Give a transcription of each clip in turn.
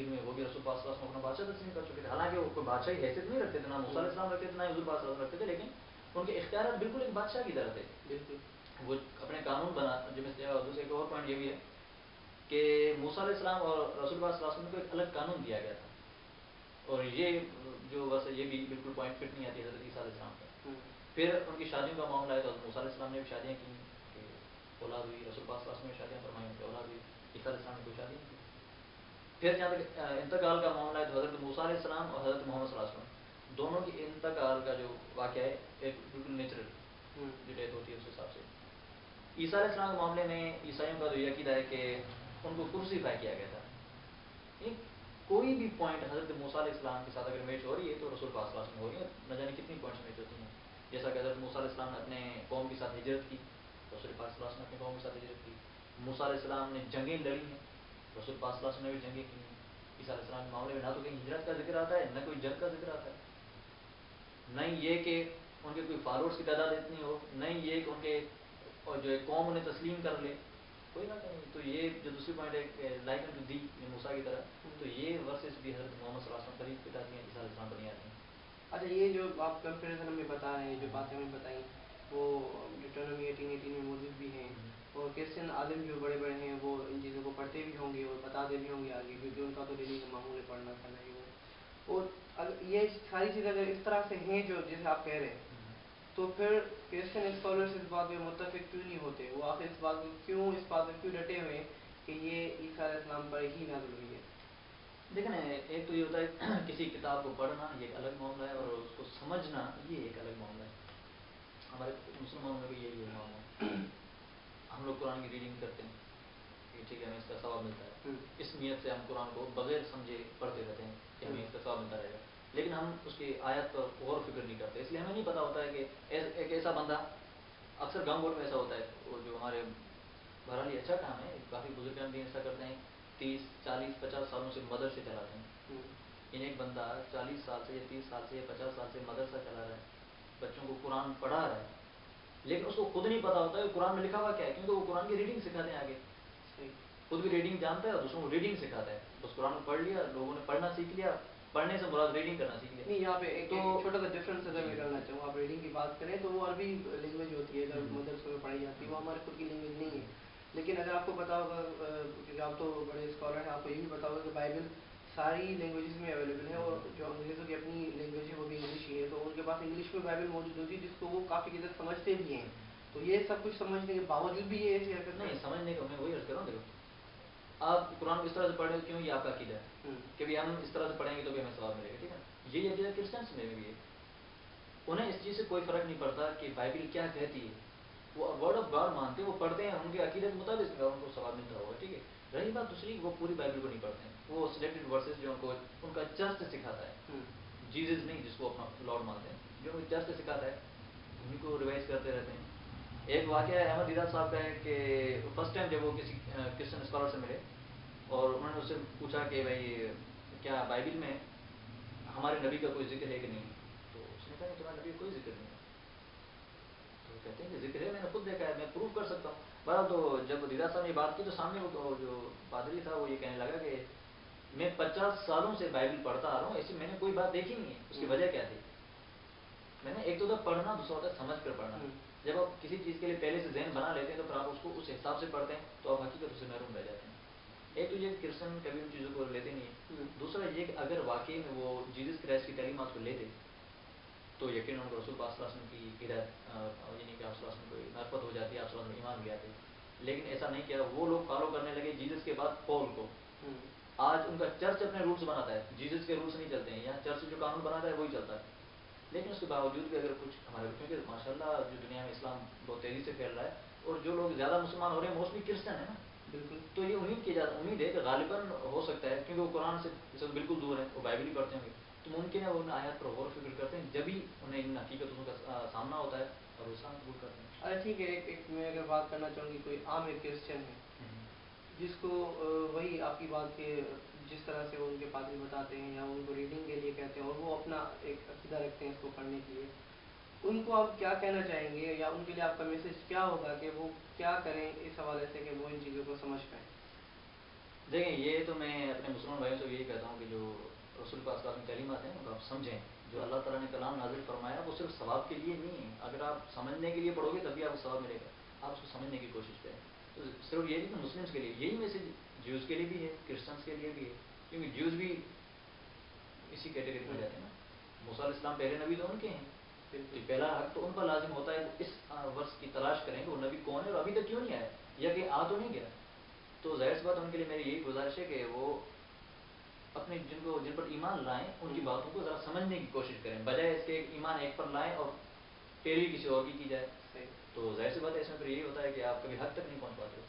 آخر میں وہ بھی رسول پاک صلی اللہ علیہ وسلم اپنا بادشاہ تسلیم کر چکے تھے. حالانکہ وہ کوئی بادشاہی حیثیت نہیں رکھتے تھے, نہ موسیٰ علیہ السلام رکھتے تھے, نہ حضور پاک صلی اللہ علیہ وسلم رکھتے تھے, لیکن ان کے اختیارات بالکل ایک بادشاہ کی طرح تھے. وہ اپنے قانون بنا. دوسرے ایک اور پوائنٹ یہ بھی ہے کہ موسیٰ علیہ السلام اور رسول پاک صلی اللہ علیہ وسلم کو ایک الگ قانون دیا گیا تھا, اور یہ جو بس یہ بھی بالکل پوائنٹ فٹ نہیں آتی حضرت عیسیٰ علیہ السلام کا. پھر ان کی شادیوں کا معاملہ ہے تو موسیٰ علیہ السلام نے بھی شادیاں کی, کہ اولاد ہوئی. رسول پاک صلی اللہ علیہ وسلم نے شادیاں فرمائی, ان کی اولاد ہوئی. عیسیٰ علیہ السلام نے کوئی شادی نہیں کی. پھر جہاں تک انتقال کا معاملہ ہے تو حضرت موسیٰ علیہ السلام اور حضرت محمد صلی اللہ علیہ وسلم دونوں کی انتقال کا جو واقعہ ہے ایک بالکل نیچرل جو ڈیتھ ہوتی ہے اس حساب سے. عیسیٰ علیہ السلام کے معاملے میں عیسائیوں کا جو یہ عقیدہ ہے کہ ان کو کروسیفائی کیا گیا تھا. کوئی بھی پوائنٹ حضرت موسیٰ علیہ السلام کے ساتھ اگر میچ ہو رہی ہے تو رسول پاک صلی اللہ علیہ وسلم ہو رہی ہے. نہ جانے کتنی پوائنٹس میچ ہوتی ہیں. جیسا کہ حضرت موسیٰ علیہ السلام نے اپنے قوم کے ساتھ ہجرت کی, رسول پاک صلی اللہ علیہ وسلم نے اپنے قوم کے ساتھ ہجرت کی. موسیٰ علیہ السلام نے جنگیں لڑی ہیں, رسول پاک صلی اللہ علیہ وسلم نے بھی جنگیں کی ہیں. عیسیٰ علیہ السلام کے معاملے میں نہ تو کہیں ہجرت کا ذکر آتا ہے, نہ کوئی جنگ کا ذکر آتا ہے, نہ یہ کہ ان کے کوئی فالوورس کی تعداد اتنی ہو, نہ یہ کہ ان کے جو ہے قوم انہیں تسلیم کر لے, کوئی بات نہیں. تو یہ جو دوسری پوائنٹ ہے لائک ٹو دی موسیٰ کی طرح, تو یہ ورسز بھی حضرت محمد صلی اللہ علیہ وسلم قریب کی جاتی ہیں, عیسیٰ علیہ السلام بنی آتی ہیں. اچھا, یہ جو آپ کمپیریزن ہمیں بتا رہے ہیں, جو باتیں ہمیں بتائیں, وہ ڈیٹرنمی 18:18 میں موجود بھی ہیں, اور کرسچن عالم جو بڑے بڑے ہیں وہ ان چیزوں کو پڑھتے بھی ہوں گے اور بتاتے بھی ہوں گے آگے, کیونکہ ان کا تو ڈیلی کا معمول ہے پڑھنا کھانا ہی وہ. اور یہ ساری چیزیں اگر اس طرح سے ہیں جو جیسے آپ کہہ رہے ہیں, تو پھر کرسچن اسکالرس اس بات میں متفق کیوں نہیں ہوتے؟ وہ آخر اس بات میں کیوں ڈٹے ہوئے ہیں کہ یہ عیسیٰ علیہ السلام پر ہی نازل ہوئی ہے؟ دیکھیں ایک تو یہ ہوتا ہے کسی کتاب کو پڑھنا یہ ایک الگ معاملہ ہے, اور اس کو سمجھنا یہ ایک الگ معاملہ ہے. ہمارے مسلمانوں میں بھی یہی معاملہ ہے. ہم لوگ قرآن کی ریڈنگ کرتے ہیں کہ ٹھیک ہے ہمیں اس کا ثواب ملتا ہے, اس نیت سے ہم قرآن کو بغیر سمجھے پڑھتے رہتے ہیں کہ ہمیں اس کا ثواب ملتا رہے گا, لیکن ہم اس کی آیت پر غور و فکر نہیں کرتے. اس لیے ہمیں نہیں پتہ ہوتا ہے کہ ایک ایسا بندہ, اکثر گاؤں گوڑ میں ایسا ہوتا ہے, اور جو ہمارے بہرحال یہ اچھا کام ہے, کافی بزرگان بھی ایسا کرتے ہیں, 30 40 50 سالوں سے مدرسے چلاتے ہیں. ایک بندہ 40 سال سے یا 30 سال سے یا 50 سال سے مدرسہ چلا رہا ہے, بچوں کو قرآن پڑھا رہا ہے, لیکن اس کو خود نہیں پتا ہوتا ہے کہ قرآن میں لکھا ہوا کیا ہے, کیونکہ وہ قرآن کی ریڈنگ سکھاتے ہیں آگے. خود بھی ریڈنگ جانتا ہے اور دوسروں کو ریڈنگ سکھاتا ہے. بس قرآن میں پڑھ لیا, لوگوں نے پڑھنا سیکھ لیا, پڑھنے سے مراد ریڈنگ کرنا سیکھ لیا. نہیں, یہاں پہ ایک چھوٹا سا ڈفرینس اگر میں کرنا چاہوں, آپ ریڈنگ کی بات کریں تو وہ عربی لینگویج ہوتی ہے, اگر مدرسوں میں پڑھائی جاتی ہے, وہ ہمارے خود کی لینگویج نہیں ہے. لیکن اگر آپ کو پتا ہوگا, کیونکہ آپ تو بڑے اسکالر ہیں, آپ کو یہ بھی پتا ہوگا کہ بائبل ساری لینگویجز میں اویلیبل ہے, اور جو انگریزوں کی اپنی لینگویج ہے وہ بھی انگلش ہی ہے, تو ان کے پاس انگلش میں بائبل موجود ہوتی ہے جس کو وہ کافی حد تک سمجھتے بھی ہیں. تو یہ سب کچھ سمجھنے کے باوجود بھی یہ ایسی حرکت نہیں سمجھنے کا, میں وہی عرض کر رہا ہوں. دیکھو آپ قرآن کو اس طرح سے پڑھ رہے ہو, کیوں؟ یہ آپ کا عقیدہ ہے کہ بھی ہم اس طرح سے پڑھیں گے تو بھی ہمیں ثواب ملے گا, ٹھیک ہے. یہی عقیدہ کرسچنس میں بھی ہے. انہیں اس چیز سے کوئی فرق نہیں پڑتا کہ بائبل کیا کہتی ہے, وہ ورڈ آف گاڈ مانتے ہیں, وہ پڑھتے ہیں, ان کے عقیدے کے مطابق ان کو ثواب ملتا ہوگا, ٹھیک ہے. رہی بات دوسری, وہ پوری بائبل کو نہیں پڑھتے ہیں, وہ سلیکٹڈ ورسز جو ان کا چرچ سکھاتا ہے, جیزس نہیں جس کو اپنا لارڈ مانتے ہیں, جو ان چرچ سکھاتا ہے انہیں کو ریوائز کرتے رہتے ہیں. ایک واقعہ ہے احمد دیدار صاحب کا ہے کہ فرسٹ ٹائم جب وہ کسی کرسچن اسکالر سے ملے اور انہوں نے اس سے پوچھا کہ بھائی کیا بائبل میں ہمارے نبی کا کوئی ذکر ہے کہ نہیں, تو اس نے کہا کہ تمہارے نبی کا کوئی ذکر نہیں ہے. تو کہتے ہیں کہ ذکر ہے, میں نے خود دیکھا ہے, میں پروف کر سکتا ہوں. بہرحال تو جب دیدار صاحب نے بات کی تو سامنے وہ جو پادری تھا وہ یہ کہنے لگا کہ میں 50 سالوں سے بائبل پڑھتا آ رہا ہوں, ایسی میں نے کوئی بات دیکھی نہیں ہے. اس کی وجہ کیا تھی؟ میں نے ایک تو پڑھنا, دوسرا ہوتا ہے سمجھ کر پڑھنا. جب آپ کسی چیز کے لیے پہلے سے ذہن بنا لیتے ہیں تو پھر آپ اس کو اس حساب سے پڑھتے ہیں تو آپ حقیقت سے محروم رہ جاتے ہیں. ایک تو یہ کرسچن کبھی ان چیزوں کو لیتے نہیں ہیں. دوسرا یہ کہ اگر واقعی میں وہ جیزس کرائسٹ کی تعلیمات کو لیتے تو یقیناً ان کو رسول پاک صلی اللہ علیہ وسلم کی ہدایت, یعنی کہ آپ صلی اللہ علیہ وسلم کو معرفت ہو جاتی ہے, آپ صلی اللہ علیہ وسلم ایمان لے آتے. لیکن ایسا نہیں کیا, وہ لوگ فالو کرنے لگے جیزس کے بعد پول کو. آج ان کا چرچ اپنے رولس بناتا ہے, جیزس کے رولس نہیں چلتے ہیں, یہاں چرچ جو قانون بناتا ہے وہی چلتا ہے. لیکن اس کے باوجود بھی اگر کچھ ہمارے بچوں کے, ماشاء اللہ جو دنیا میں اسلام بہت تیزی سے پھیل رہا ہے, اور جو لوگ زیادہ مسلمان ہو رہے ہیں موسٹلی کرسچن ہے نا, بالکل. تو یہ امید ہے کہ غالباً ہو سکتا ہے, کیونکہ وہ قرآن سے بالکل دور ہیں, وہ بائبل ہی پڑھتے ہوں گے, تو ممکن ہے وہ ان آیات پر غور و فکر کرتے ہیں, جبھی انہیں ان حقیقتوں کا سامنا ہوتا ہے اور وہ اسلام قبول کرتے ہیں. اچھا ٹھیک ہے, ایک میں اگر بات کرنا چاہوں گی, کوئی عام ایک کرسچن ہے جس کو وہی آپ کی بات کے جس طرح سے وہ ان کے پادری بتاتے ہیں یا ان کو ریڈنگ کے لیے کہتے ہیں اور وہ اپنا ایک عقیدہ رکھتے ہیں اس کو پڑھنے کے لیے, ان کو آپ کیا کہنا چاہیں گے, یا ان کے لیے آپ کا میسج کیا ہوگا کہ وہ کیا کریں اس حوالے سے کہ وہ ان چیزوں کو سمجھ پائیں؟ دیکھیں یہ تو میں اپنے مسلمان بھائیوں سے یہی کہتا ہوں کہ جو رسول پاک صلی اللہ علیہ وسلم کی تعلیمات ہیں ان کو آپ سمجھیں. جو اللہ تعالیٰ نے کلام نازل فرمایا وہ صرف ثواب کے لیے نہیں ہے. اگر آپ سمجھنے کے لیے پڑھو گے تبھی آپ کو ثواب ملے گا. آپ اس کو سمجھنے کی کوشش کریں. تو صرف یہ نہیں کہ مسلمس کے لیے, یہی میسج جیوز کے لیے بھی ہے, کرسچنس کے لیے بھی ہے, کیونکہ جیوز بھی اسی کیٹیگری میں جاتے ہیں نا. موسیٰ علیہ السلام پہلے نبی تو ان کے ہیں, تو پہلا حق تو ان پر لازم ہوتا ہے. اس ورس کی تلاش کریں کہ وہ نبی کون ہے اور ابھی تک کیوں نہیں آیا, یا کہ آ تو نہیں گیا. تو ظاہر سی بات ان کے لیے میری یہی گزارش ہے کہ وہ اپنے جن پر ایمان لائیں ان کی باتوں کو ذرا سمجھنے کی کوشش کریں, بجائے اس کے ایمان ایک پر لائیں اور پیروی کسی اور کی جائے. تو ظاہر سی بات ہے اس میں پھر یہی ہوتا ہے کہ آپ کبھی حد تک نہیں پہنچ پاتے.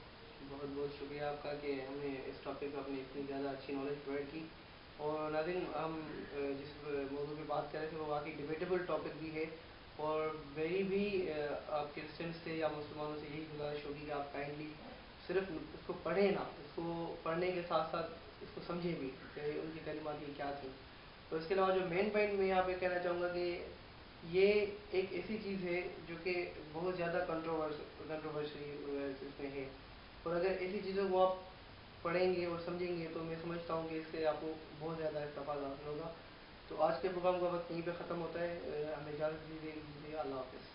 بہت بہت شکریہ آپ کا کہ ہمیں اس ٹاپک پہ اپنی اتنی زیادہ اچھی نالج پرووائڈ کی. اور ناظرین ہم جس موضوع پہ بات کر رہے تھے وہ واقعی ڈیبیٹیبل ٹاپک بھی ہے, اور میری بھی آپ کرسچنس سے یا مسلمانوں سے یہی گزارش ہوگی کہ آپ کائنڈلی صرف اس کو پڑھیں نا, اس کو پڑھنے کے ساتھ ساتھ اس کو سمجھیں بھی کہ ان کی کلمات یہ کیا تھی. تو اس کے علاوہ جو مین پوائنٹ میں یہاں پہ کہنا چاہوں گا کہ یہ ایک ایسی چیز ہے جو کہ بہت زیادہ کنٹروورسی اس میں ہے, اور اگر ایسی چیزوں کو آپ پڑھیں گے اور سمجھیں گے تو میں سمجھتا ہوں کہ اس سے آپ کو بہت زیادہ استفادہ حاصل ہوگا. تو آج کے پروگرام کا وقت یہیں پہ ختم ہوتا ہے. ہمیں اجازت دیجیے. اللہ حافظ.